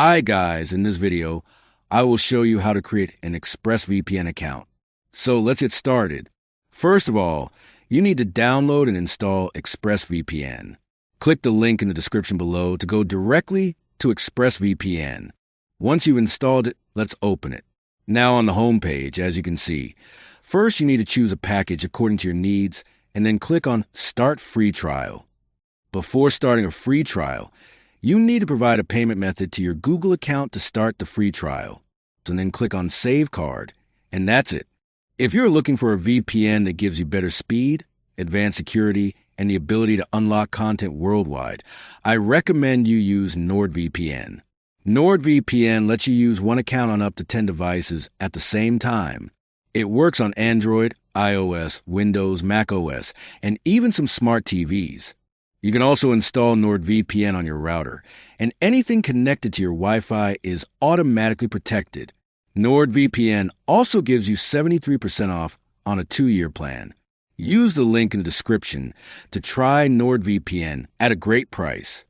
Hi guys, in this video, I will show you how to create an ExpressVPN account. So let's get started. First of all, you need to download and install ExpressVPN. Click the link in the description below to go directly to ExpressVPN. Once you've installed it, let's open it. Now on the home page, as you can see, first you need to choose a package according to your needs and then click on Start Free Trial. Before starting a free trial, you need to provide a payment method to your Google account to start the free trial. And then click on Save Card, and that's it. If you're looking for a VPN that gives you better speed, advanced security, and the ability to unlock content worldwide, I recommend you use NordVPN. NordVPN lets you use one account on up to 10 devices at the same time. It works on Android, iOS, Windows, macOS, and even some smart TVs. You can also install NordVPN on your router, and anything connected to your Wi-Fi is automatically protected. NordVPN also gives you 73% off on a 2-year plan. Use the link in the description to try NordVPN at a great price.